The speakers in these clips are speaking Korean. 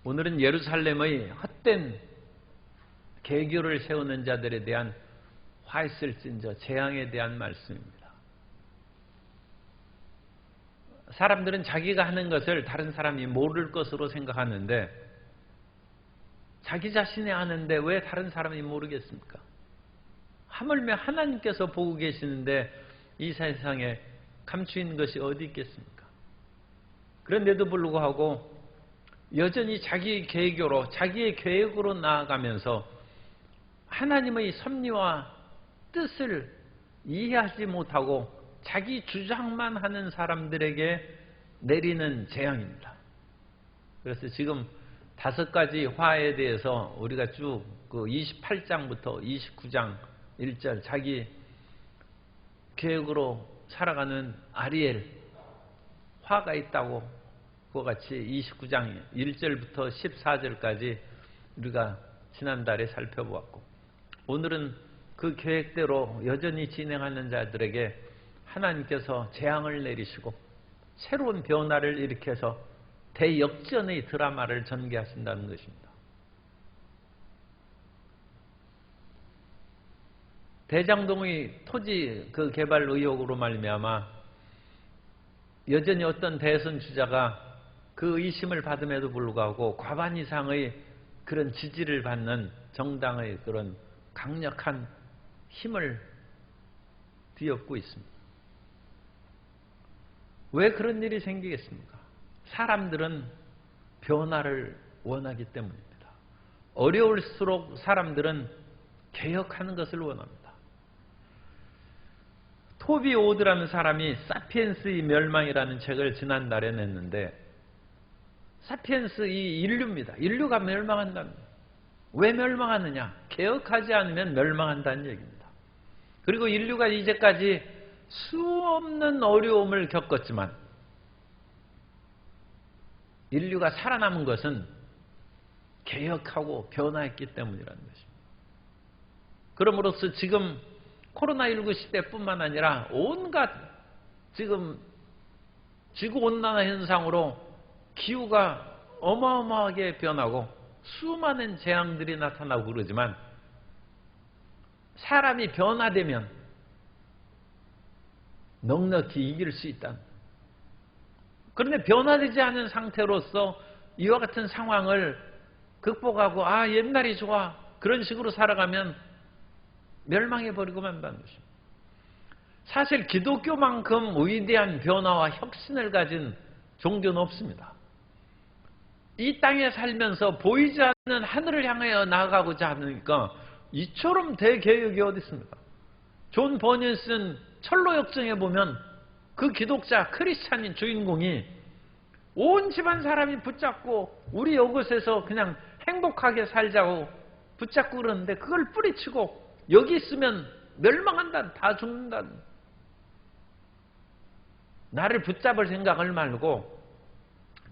오늘은 예루살렘의 헛된 계교를 세우는 자들에 대한 화 있을진저 재앙에 대한 말씀입니다. 사람들은 자기가 하는 것을 다른 사람이 모를 것으로 생각하는데 자기 자신이 아는데 왜 다른 사람이 모르겠습니까? 하물며 하나님께서 보고 계시는데 이 세상에 감추인 것이 어디 있겠습니까? 그런데도 불구하고 여전히 자기의 계교로 자기의 계획으로 나아가면서 하나님의 섭리와 뜻을 이해하지 못하고 자기 주장만 하는 사람들에게 내리는 재앙입니다. 그래서 지금 5가지 화에 대해서 우리가 쭉 그 28장부터 29장 1절 자기 계획으로 살아가는 아리엘 화가 있다고 그와 같이 29장 1절부터 14절까지 우리가 지난달에 살펴보았고 오늘은 그 계획대로 여전히 진행하는 자들에게 하나님께서 재앙을 내리시고 새로운 변화를 일으켜서 대역전의 드라마를 전개하신다는 것입니다. 대장동의 토지 그 개발 의혹으로 말미암아 여전히 어떤 대선 주자가 그 의심을 받음에도 불구하고 과반 이상의 그런 지지를 받는 정당의 그런 강력한 힘을 뒤엎고 있습니다. 왜 그런 일이 생기겠습니까? 사람들은 변화를 원하기 때문입니다. 어려울수록 사람들은 개혁하는 것을 원합니다. 토비 오드라는 사람이 사피엔스의 멸망이라는 책을 지난달에 냈는데 사피엔스 이 인류입니다. 인류가 멸망한답니다. 왜 멸망하느냐? 개혁하지 않으면 멸망한다는 얘기입니다. 그리고 인류가 이제까지 수없는 어려움을 겪었지만 인류가 살아남은 것은 개혁하고 변화했기 때문이라는 것입니다. 그러므로서 지금 코로나19 시대뿐만 아니라 온갖 지금 지구온난화 현상으로 기후가 어마어마하게 변하고 수많은 재앙들이 나타나고 그러지만 사람이 변화되면 넉넉히 이길 수 있다. 그런데 변화되지 않은 상태로서 이와 같은 상황을 극복하고 옛날이 좋아 그런 식으로 살아가면 멸망해버리고 만다는 것입니다. 사실 기독교만큼 위대한 변화와 혁신을 가진 종교는 없습니다. 이 땅에 살면서 보이지 않는 하늘을 향하여 나아가고자 하니까 이처럼 대개혁이 어디 있습니까? 존 버니에 쓴 철로역정에 보면 그 기독자 크리스찬인 주인공이 온 집안 사람이 붙잡고 우리 이곳에서 그냥 행복하게 살자고 붙잡고 그러는데 그걸 뿌리치고 여기 있으면 멸망한다, 다 죽는다. 나를 붙잡을 생각을 말고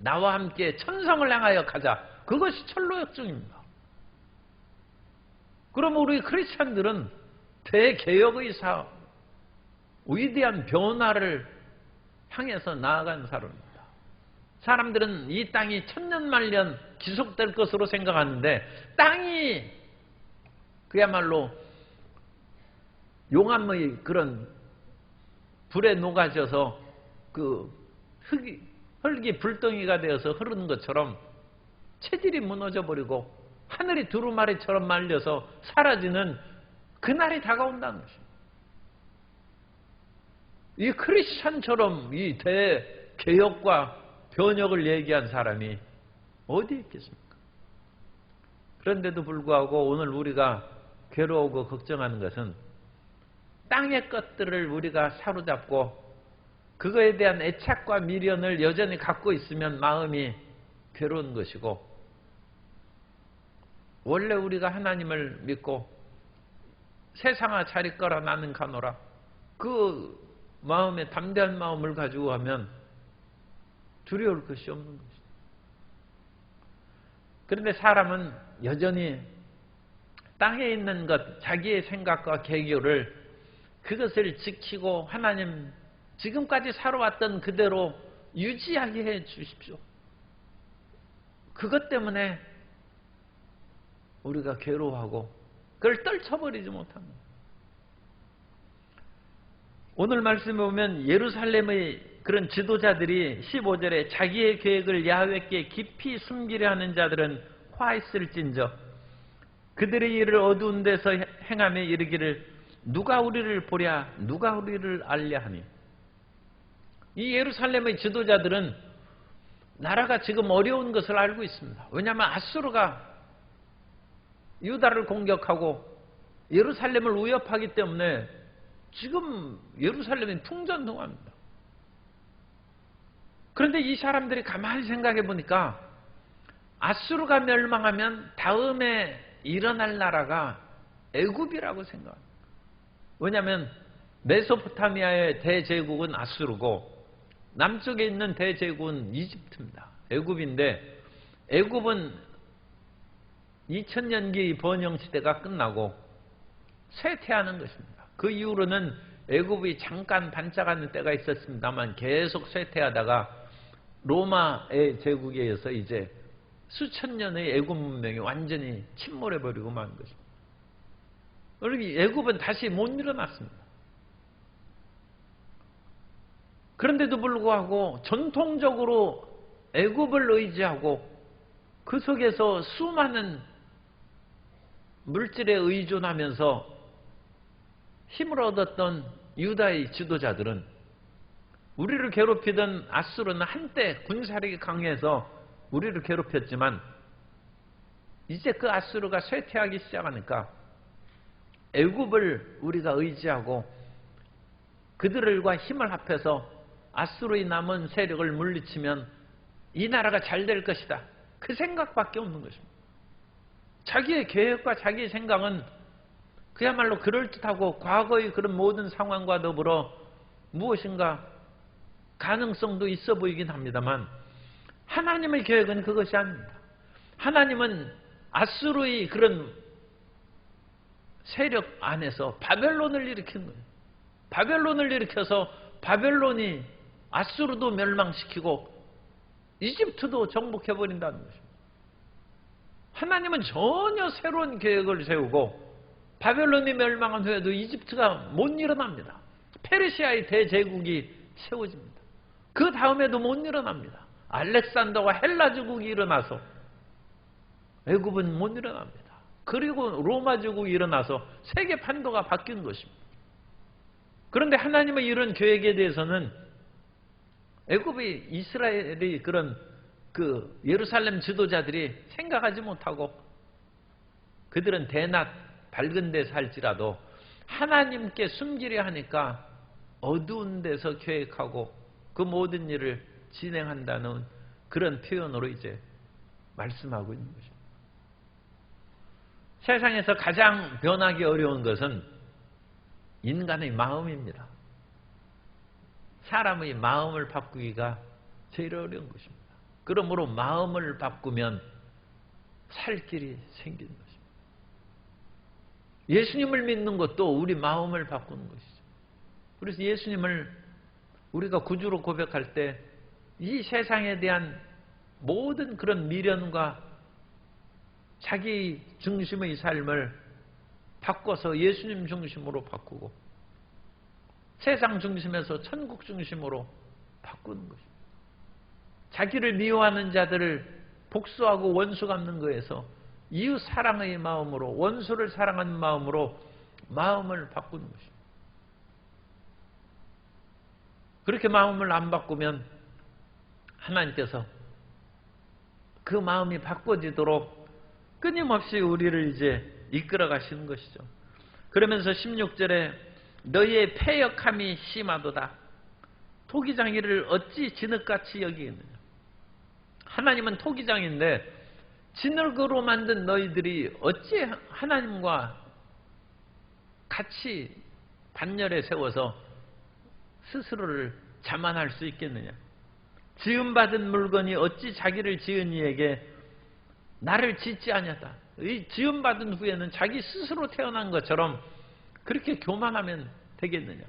나와 함께 천성을 향하여 가자. 그것이 철로역정입니다. 그럼 우리 크리스찬들은 대개혁의 사업, 위대한 변화를 향해서 나아간 사람입니다. 사람들은 이 땅이 천년만년 지속될 것으로 생각하는데 땅이 그야말로 용암의 그런 불에 녹아져서 그 흙이 불덩이가 되어서 흐르는 것처럼 체질이 무너져버리고 하늘이 두루마리처럼 말려서 사라지는 그날이 다가온다는 것입니다. 이 크리스찬처럼 이 대개혁과 변혁을 얘기한 사람이 어디 있겠습니까? 그런데도 불구하고 오늘 우리가 괴로우고 걱정하는 것은 땅의 것들을 우리가 사로잡고 그거에 대한 애착과 미련을 여전히 갖고 있으면 마음이 괴로운 것이고 원래 우리가 하나님을 믿고 세상아 자리 거라 나는 가노라 그 마음에 담대한 마음을 가지고 하면 두려울 것이 없는 것입니다. 그런데 사람은 여전히 땅에 있는 것, 자기의 생각과 계교를 그것을 지키고 하나님 지금까지 살아왔던 그대로 유지하게 해 주십시오. 그것 때문에 우리가 괴로워하고 그걸 떨쳐버리지 못합니다. 오늘 말씀에 보면 예루살렘의 그런 지도자들이 15절에 자기의 계획을 야훼께 깊이 숨기려 하는 자들은 화 있을진저 그들의 일을 어두운 데서 행하며 이르기를 누가 우리를 보랴 누가 우리를 알랴 하니. 이 예루살렘의 지도자들은 나라가 지금 어려운 것을 알고 있습니다. 왜냐하면 아수르가 유다를 공격하고 예루살렘을 위협하기 때문에 지금 예루살렘이 풍전등화입니다. 그런데 이 사람들이 가만히 생각해 보니까 아수르가 멸망하면 다음에 일어날 나라가 애굽이라고 생각합니다. 왜냐하면 메소포타미아의 대제국은 아수르고 남쪽에 있는 대제국은 이집트입니다. 애굽인데 애굽은 2000년기 번영시대가 끝나고 쇠퇴하는 것입니다. 그 이후로는 애굽이 잠깐 반짝하는 때가 있었습니다만 계속 쇠퇴하다가 로마의 제국에 의해서 이제 수천 년의 애굽 문명이 완전히 침몰해버리고 만 것입니다. 그러니 애굽은 다시 못 일어났습니다. 그런데도 불구하고 전통적으로 애굽을 의지하고 그 속에서 수많은 물질에 의존하면서 힘을 얻었던 유다의 지도자들은 우리를 괴롭히던 아수르는 한때 군사력이 강해서 우리를 괴롭혔지만 이제 그 아수르가 쇠퇴하기 시작하니까 애굽을 우리가 의지하고 그들과 힘을 합해서 아수르의 남은 세력을 물리치면 이 나라가 잘 될 것이다. 그 생각밖에 없는 것입니다. 자기의 계획과 자기의 생각은 그야말로 그럴듯하고 과거의 그런 모든 상황과 더불어 무엇인가 가능성도 있어 보이긴 합니다만 하나님의 계획은 그것이 아닙니다. 하나님은 아수르의 그런 세력 안에서 바벨론을 일으킨 거예요. 바벨론을 일으켜서 바벨론이 아수르도 멸망시키고 이집트도 정복해버린다는 것입니다. 하나님은 전혀 새로운 계획을 세우고 바벨론이 멸망한 후에도 이집트가 못 일어납니다. 페르시아의 대제국이 세워집니다. 그 다음에도 못 일어납니다. 알렉산더와 헬라 제국이 일어나서 애굽은 못 일어납니다. 그리고 로마 제국이 일어나서 세계 판도가 바뀐 것입니다. 그런데 하나님의 이런 계획에 대해서는 애굽의 이스라엘의 그런 그 예루살렘 지도자들이 생각하지 못하고 그들은 대낮 밝은 데 살지라도 하나님께 숨기려 하니까 어두운 데서 계획하고 그 모든 일을 진행한다는 그런 표현으로 이제 말씀하고 있는 것입니다. 세상에서 가장 변하기 어려운 것은 인간의 마음입니다. 사람의 마음을 바꾸기가 제일 어려운 것입니다. 그러므로 마음을 바꾸면 살 길이 생기는 것입니다. 예수님을 믿는 것도 우리 마음을 바꾸는 것이죠. 그래서 예수님을 우리가 구주로 고백할 때 이 세상에 대한 모든 그런 미련과 자기 중심의 삶을 바꿔서 예수님 중심으로 바꾸고 세상 중심에서 천국 중심으로 바꾸는 것입니다. 자기를 미워하는 자들을 복수하고 원수 갚는 거에서 이웃 사랑의 마음으로 원수를 사랑하는 마음으로 마음을 바꾸는 것입니다. 그렇게 마음을 안 바꾸면 하나님께서 그 마음이 바꿔지도록 끊임없이 우리를 이제 이끌어 가시는 것이죠. 그러면서 16절에 너희의 패역함이 심하도다. 토기장이를 어찌 진흙같이 여기겠느냐. 하나님은 토기장인데 진흙으로 만든 너희들이 어찌 하나님과 같이 반열에 세워서 스스로를 자만할 수 있겠느냐. 지음받은 물건이 어찌 자기를 지은 이에게 나를 짓지 아니하다. 이 지음받은 후에는 자기 스스로 태어난 것처럼 그렇게 교만하면 되겠느냐.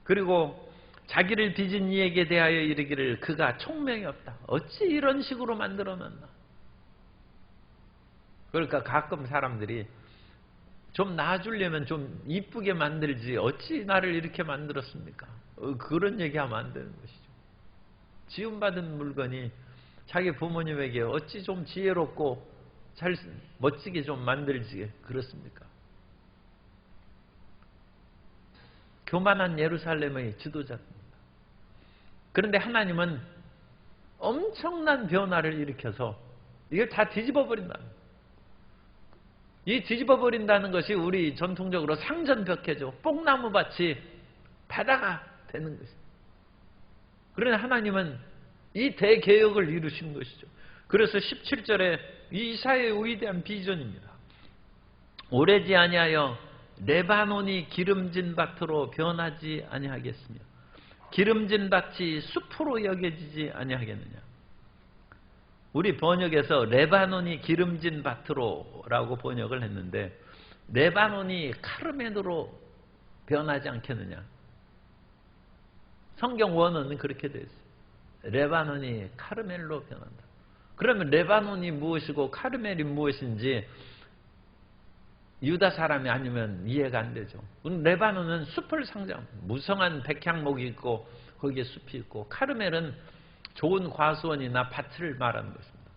그리고 자기를 빚은 이에게 대하여 이르기를 그가 총명이 없다. 어찌 이런 식으로 만들어놨나. 그러니까 가끔 사람들이 좀 나아주려면 좀 이쁘게 만들지 어찌 나를 이렇게 만들었습니까? 그런 얘기하면 안 되는 것이죠. 지음받은 물건이 자기 부모님에게 어찌 좀 지혜롭고 잘 멋지게 좀 만들지 그렇습니까? 교만한 예루살렘의 지도자입니다. 그런데 하나님은 엄청난 변화를 일으켜서 이걸 다 뒤집어 버린다. 이 뒤집어 버린다는 것이 우리 전통적으로 상전벽해죠. 뽕나무밭이 바다가 되는 것이죠. 그러나 하나님은 이 대개혁을 이루신 것이죠. 그래서 17절에 이사야의 위대한 비전입니다. 오래지 아니하여 레바논이 기름진 밭으로 변하지 아니하겠으며 기름진 밭이 숲으로 여겨지지 아니하겠느냐. 우리 번역에서 레바논이 기름진 밭으로 라고 번역을 했는데 레바논이 카르멜으로 변하지 않겠느냐. 성경 원어는 그렇게 되어 있어요. 레바논이 카르멜로 변한다. 그러면 레바논이 무엇이고 카르멜이 무엇인지 유다 사람이 아니면 이해가 안 되죠. 레바논은 숲을 상징합니다. 무성한 백향목이 있고 거기에 숲이 있고 카르멜은 좋은 과수원이나 밭을 말하는 것입니다.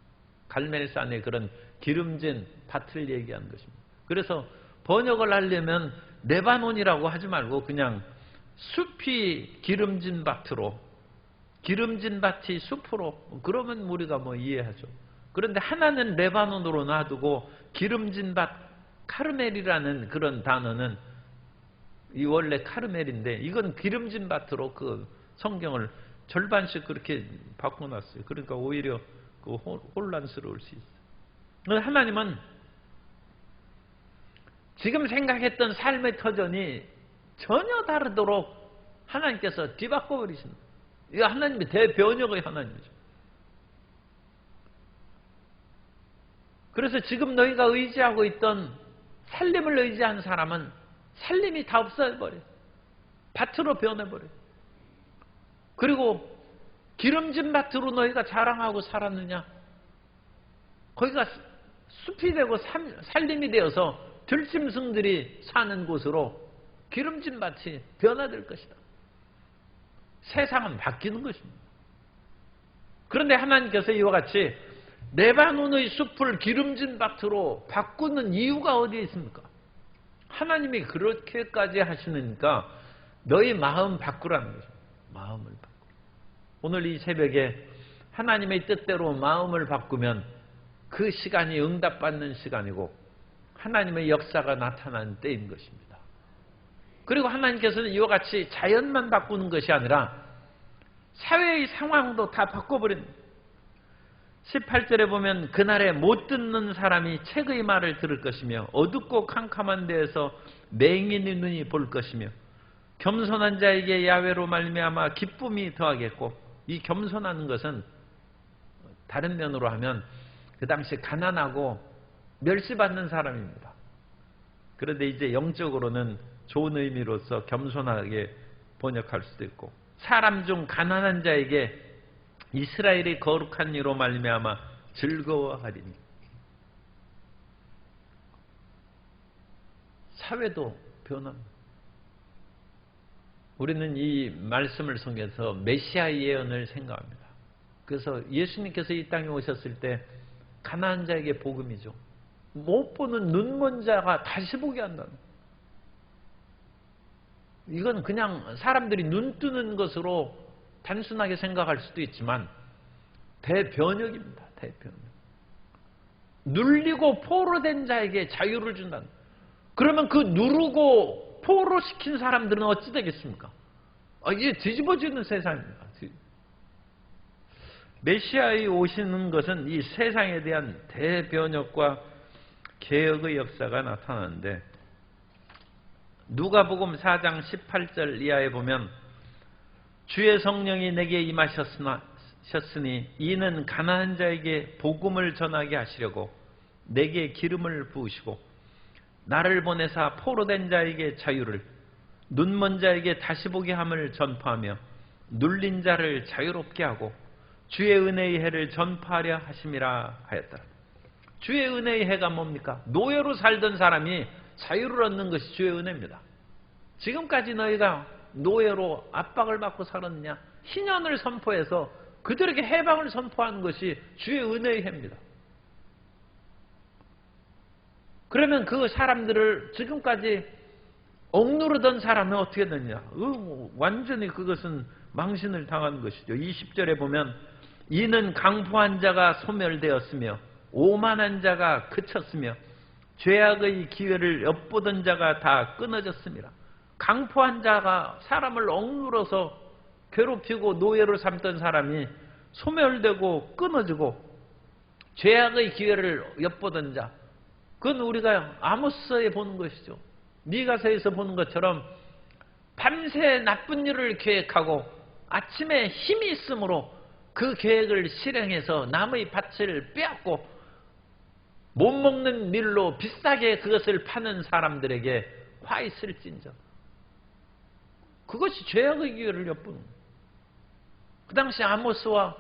갈멜산의 그런 기름진 밭을 얘기하는 것입니다. 그래서 번역을 하려면 레바논이라고 하지 말고 그냥 숲이 기름진 밭으로 기름진 밭이 숲으로 그러면 우리가 뭐 이해하죠. 그런데 하나는 레바논으로 놔두고 기름진 밭 카르멜이라는 그런 단어는 이 원래 카르멜인데 이건 기름진 밭으로 그 성경을 절반씩 그렇게 바꿔놨어요. 그러니까 오히려 그 혼란스러울 수 있어요. 하나님은 지금 생각했던 삶의 터전이 전혀 다르도록 하나님께서 뒤바꿔 버리신다. 이거 하나님의 대변혁의 하나님이죠. 그래서 지금 너희가 의지하고 있던 살림을 의지한 사람은 살림이 다 없어버려요. 밭으로 변해버려요. 그리고 기름진 밭으로 너희가 자랑하고 살았느냐? 거기가 숲이 되고 살림이 되어서 들짐승들이 사는 곳으로 기름진 밭이 변화될 것이다. 세상은 바뀌는 것입니다. 그런데 하나님께서 이와 같이 레바논의 숲을 기름진 밭으로 바꾸는 이유가 어디에 있습니까? 하나님이 그렇게까지 하시니까 너희 마음 바꾸라는 거죠. 마음을 바꾸라. 오늘 이 새벽에 하나님의 뜻대로 마음을 바꾸면 그 시간이 응답받는 시간이고 하나님의 역사가 나타나는 때인 것입니다. 그리고 하나님께서는 이와 같이 자연만 바꾸는 것이 아니라 사회의 상황도 다 바꿔버립니다. 18절에 보면 그날에 못 듣는 사람이 책의 말을 들을 것이며 어둡고 캄캄한 데에서 맹인의 눈이 볼 것이며 겸손한 자에게 야훼로 말미암아 기쁨이 더하겠고, 이 겸손한 것은 다른 면으로 하면 그 당시 가난하고 멸시받는 사람입니다. 그런데 이제 영적으로는 좋은 의미로서 겸손하게 번역할 수도 있고, 사람 중 가난한 자에게 이스라엘의 거룩한 이로 말미암아 즐거워하리니. 사회도 변합니다. 우리는 이 말씀을 통해서 메시아의 예언을 생각합니다. 그래서 예수님께서 이 땅에 오셨을 때 가난한 자에게 복음이죠. 못 보는 눈먼 자가 다시 보게 한다는. 이건 그냥 사람들이 눈 뜨는 것으로 단순하게 생각할 수도 있지만 대변혁입니다. 대변혁. 눌리고 포로된 자에게 자유를 준다는. 그러면 그 누르고 포로시킨 사람들은 어찌 되겠습니까? 이제 뒤집어지는 세상입니다. 메시아의 오시는 것은 이 세상에 대한 대변혁과 개혁의 역사가 나타나는데, 누가복음 4장 18절 이하에 보면 주의 성령이 내게 임하셨으니 이는 가난한 자에게 복음을 전하게 하시려고 내게 기름을 부으시고 나를 보내사 포로된 자에게 자유를, 눈먼 자에게 다시 보게 함을 전파하며 눌린 자를 자유롭게 하고 주의 은혜의 해를 전파하려 하심이라 하였더라. 주의 은혜의 해가 뭡니까? 노예로 살던 사람이 자유를 얻는 것이 주의 은혜입니다. 지금까지 너희가 노예로 압박을 받고 살았느냐? 희년을 선포해서 그들에게 해방을 선포하는 것이 주의 은혜의 해입니다. 그러면 그 사람들을 지금까지 억누르던 사람은 어떻게 되느냐? 완전히 그것은 망신을 당하는 것이죠. 20절에 보면 이는 강포한 자가 소멸되었으며 오만한 자가 그쳤으며 죄악의 기회를 엿보던 자가 다 끊어졌습니다. 강포한 자가 사람을 억눌러서 괴롭히고 노예로 삼던 사람이 소멸되고 끊어지고 죄악의 기회를 엿보던 자, 그건 우리가 아모스에 보는 것이죠. 미가서에서 보는 것처럼 밤새 나쁜 일을 계획하고 아침에 힘이 있으므로 그 계획을 실행해서 남의 밭을 빼앗고 못 먹는 밀로 비싸게 그것을 파는 사람들에게 화 있을진저. 그것이 죄악의 기회를 엿보는 거예요. 그 당시 아모스와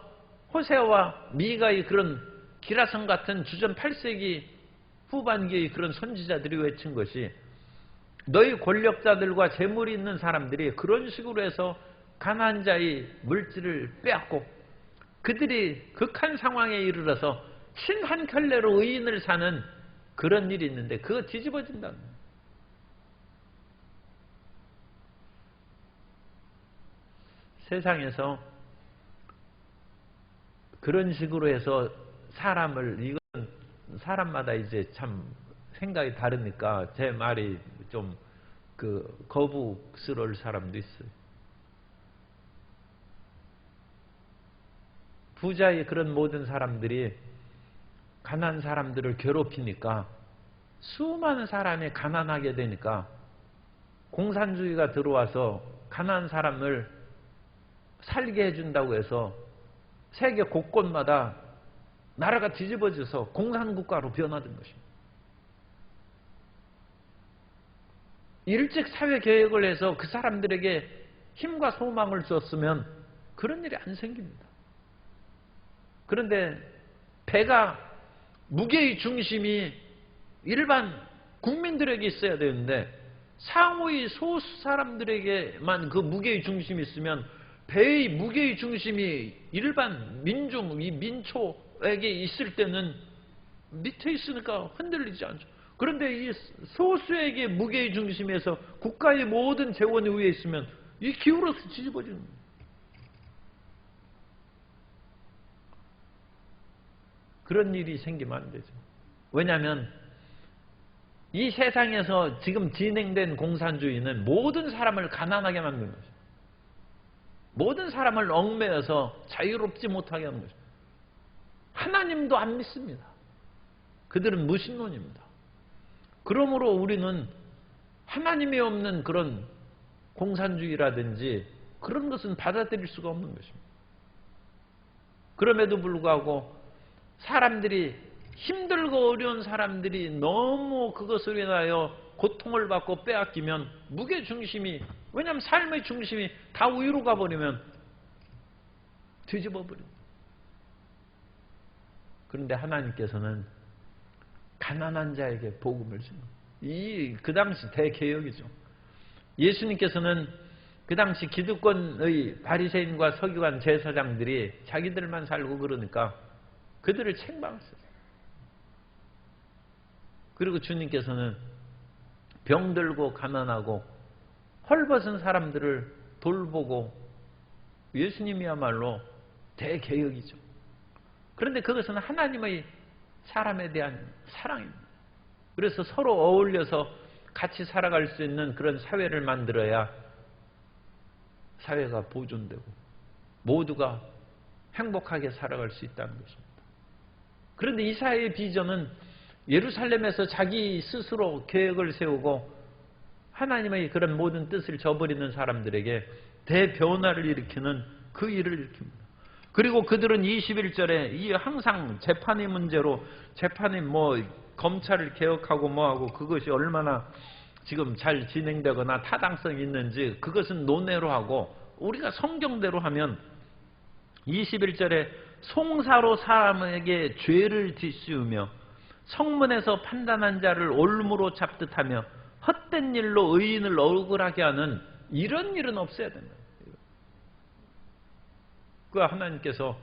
호세아와 미가의 그런 기라성 같은 주전 8세기 후반기의 그런 선지자들이 외친 것이 너희 권력자들과 재물이 있는 사람들이 그런 식으로 해서 가난한 자의 물질을 빼앗고 그들이 극한 상황에 이르러서 신 한 켤레로 의인을 사는 그런 일이 있는데 그거 뒤집어진다는 거예요. 세상에서 그런 식으로 해서 사람을, 이건 사람마다 이제 참 생각이 다르니까 제 말이 좀 거북스러울 사람도 있어요. 부자의 그런 모든 사람들이 가난한 사람들을 괴롭히니까 수많은 사람이 가난하게 되니까 공산주의가 들어와서 가난한 사람을 살게 해준다고 해서 세계 곳곳마다 나라가 뒤집어져서 공산국가로 변화된 것입니다. 일찍 사회 개혁을 해서 그 사람들에게 힘과 소망을 줬으면 그런 일이 안 생깁니다. 그런데 배가 무게의 중심이 일반 국민들에게 있어야 되는데 상호의 소수 사람들에게만 그 무게의 중심이 있으면 배의 무게의 중심이 일반 민중, 이 민초에게 있을 때는 밑에 있으니까 흔들리지 않죠. 그런데 이 소수에게 무게의 중심에서 국가의 모든 재원이 위에 있으면 이 기울어서 뒤집어지는 거예요. 그런 일이 생기면 안 되죠. 왜냐하면 이 세상에서 지금 진행된 공산주의는 모든 사람을 가난하게 만드는 거죠. 모든 사람을 얽매여서 자유롭지 못하게 하는 거죠. 하나님도 안 믿습니다. 그들은 무신론입니다. 그러므로 우리는 하나님이 없는 그런 공산주의라든지 그런 것은 받아들일 수가 없는 것입니다. 그럼에도 불구하고 사람들이 힘들고 어려운 사람들이 너무 그것을 인하여 고통을 받고 빼앗기면 무게중심이, 왜냐하면 삶의 중심이 다 위로 가버리면 뒤집어 버립니다. 그런데 하나님께서는 가난한 자에게 복음을 주는, 그 당시 대개혁이죠. 예수님께서는 그 당시 기득권의 바리새인과 서기관 제사장들이 자기들만 살고 그러니까 그들을 책망했어요. 그리고 주님께서는 병들고 가난하고 헐벗은 사람들을 돌보고, 예수님이야말로 대개혁이죠. 그런데 그것은 하나님의 사람에 대한 사랑입니다. 그래서 서로 어울려서 같이 살아갈 수 있는 그런 사회를 만들어야 사회가 보존되고 모두가 행복하게 살아갈 수 있다는 것입니다. 그런데 이 사회의 비전은 예루살렘에서 자기 스스로 계획을 세우고 하나님의 그런 모든 뜻을 저버리는 사람들에게 대변화를 일으키는 그 일을 일으킵니다. 그리고 그들은 21절에 이 항상 재판의 문제로, 재판이 검찰을 개혁하고 뭐하고 그것이 얼마나 지금 잘 진행되거나 타당성이 있는지 그것은 논외로 하고 우리가 성경대로 하면 21절에 송사로 사람에게 죄를 뒤씌우며 성문에서 판단한 자를 올무로 잡듯 하며 헛된 일로 의인을 억울하게 하는 이런 일은 없어야 된다. 그 하나님께서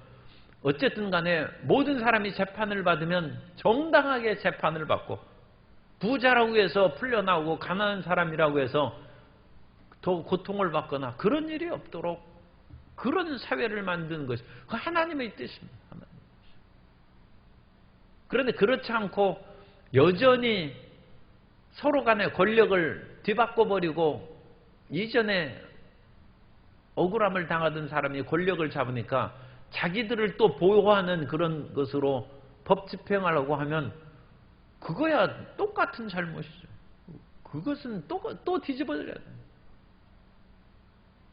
어쨌든 간에 모든 사람이 재판을 받으면 정당하게 재판을 받고, 부자라고 해서 풀려나오고 가난한 사람이라고 해서 더 고통을 받거나 그런 일이 없도록 그런 사회를 만드는 것이 그 하나님의 뜻입니다. 그런데 그렇지 않고 여전히 서로 간의 권력을 뒤바꿔버리고, 이전에 억울함을 당하던 사람이 권력을 잡으니까 자기들을 또 보호하는 그런 것으로 법 집행하려고 하면 그거야 똑같은 잘못이죠. 그것은 또 뒤집어져야 돼요.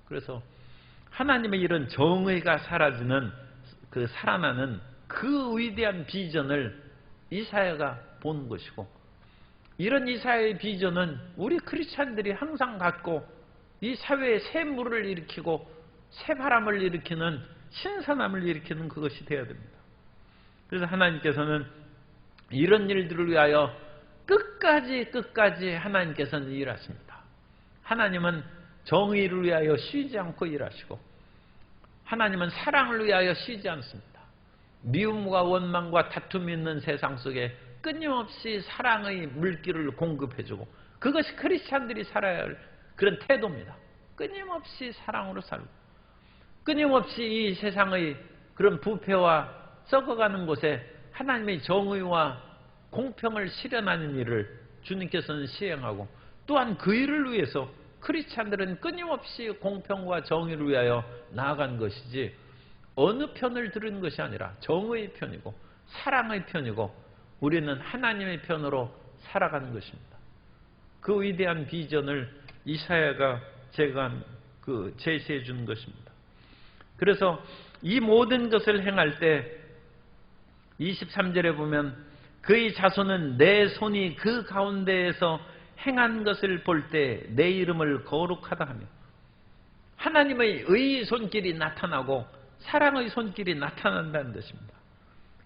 그래서 하나님의 이런 정의가 사라지는, 살아나는 그 위대한 비전을 이사야가 본 것이고, 이런 이사야의 비전은 우리 크리스찬들이 항상 갖고 이 사회에 새 물을 일으키고 새 바람을 일으키는, 신선함을 일으키는 그것이 되어야 됩니다. 그래서 하나님께서는 이런 일들을 위하여 끝까지 하나님께서는 일하십니다. 하나님은 정의를 위하여 쉬지 않고 일하시고, 하나님은 사랑을 위하여 쉬지 않습니다. 미움과 원망과 다툼이 있는 세상 속에 끊임없이 사랑의 물길을 공급해주고, 그것이 크리스찬들이 살아야 할 그런 태도입니다. 끊임없이 사랑으로 살고, 끊임없이 이 세상의 그런 부패와 썩어가는 곳에 하나님의 정의와 공평을 실현하는 일을 주님께서는 시행하고, 또한 그 일을 위해서 크리스찬들은 끊임없이 공평과 정의를 위하여 나아간 것이지, 어느 편을 들은 것이 아니라 정의의 편이고 사랑의 편이고 우리는 하나님의 편으로 살아가는 것입니다. 그 위대한 비전을 이사야가 제시해 준 것입니다. 그래서 이 모든 것을 행할 때 23절에 보면 그의 자손은 내 손이 그 가운데에서 행한 것을 볼 때 내 이름을 거룩하다 하며, 하나님의 의의 손길이 나타나고 사랑의 손길이 나타난다는 것입니다.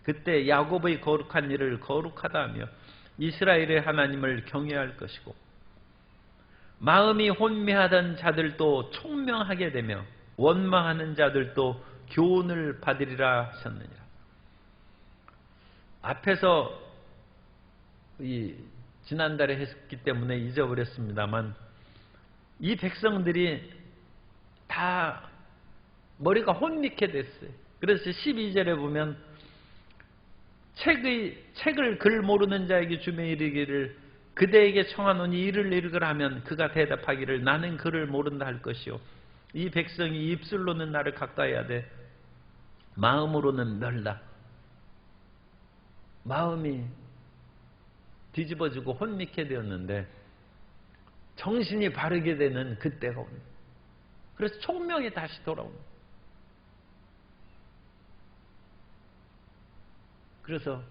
그때 야곱의 거룩한 일을 거룩하다 하며 이스라엘의 하나님을 경외할 것이고, 마음이 혼미하던 자들도 총명하게 되며 원망하는 자들도 교훈을 받으리라 하셨느니라. 앞에서 지난달에 했기 때문에 잊어버렸습니다만, 이 백성들이 다 머리가 혼미케 됐어요. 그래서 12절에 보면 책을 글 모르는 자에게 주며 이르기를 그대에게 청하노니 이를 읽으라 하면 그가 대답하기를 나는 글을 모른다 할 것이요, 이 백성이 입술로는 나를 가까이 하되 마음으로는 멀다. 마음이 뒤집어지고 혼미케 되었는데 정신이 바르게 되는 그때가 옵니다. 그래서 총명이 다시 돌아옵니다. 그래서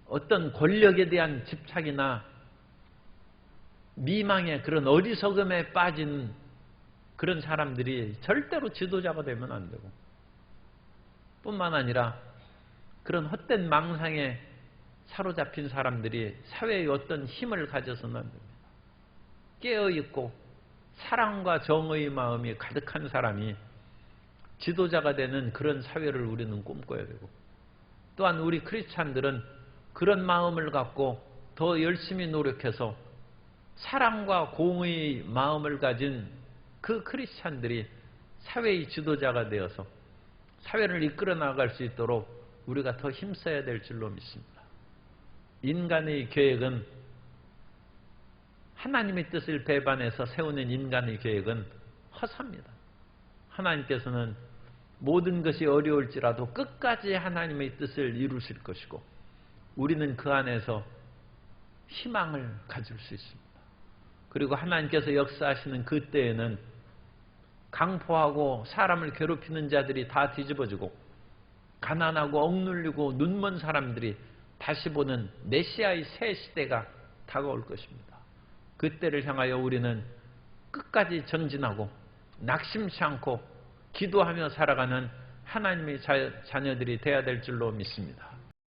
어떤 권력에 대한 집착이나 미망의 그런 어리석음에 빠진 그런 사람들이 절대로 지도자가 되면 안 되고, 뿐만 아니라 그런 헛된 망상에 사로잡힌 사람들이 사회의 어떤 힘을 가져서는 안 됩니다. 깨어있고 사랑과 정의의 마음이 가득한 사람이 지도자가 되는 그런 사회를 우리는 꿈꿔야 되고, 또한 우리 크리스찬들은 그런 마음을 갖고 더 열심히 노력해서 사랑과 공의의 마음을 가진 그 크리스찬들이 사회의 지도자가 되어서 사회를 이끌어 나갈 수 있도록 우리가 더 힘써야 될 줄로 믿습니다. 인간의 계획은, 하나님의 뜻을 배반해서 세우는 인간의 계획은 허사입니다. 하나님께서는 모든 것이 어려울지라도 끝까지 하나님의 뜻을 이루실 것이고, 우리는 그 안에서 희망을 가질 수 있습니다. 그리고 하나님께서 역사하시는 그때에는 강포하고 사람을 괴롭히는 자들이 다 뒤집어지고, 가난하고 억눌리고 눈먼 사람들이 다시 보는 메시아의 새 시대가 다가올 것입니다. 그때를 향하여 우리는 끝까지 전진하고 낙심치 않고 기도하며 살아가는 하나님의 자녀들이 되어야 될 줄로 믿습니다.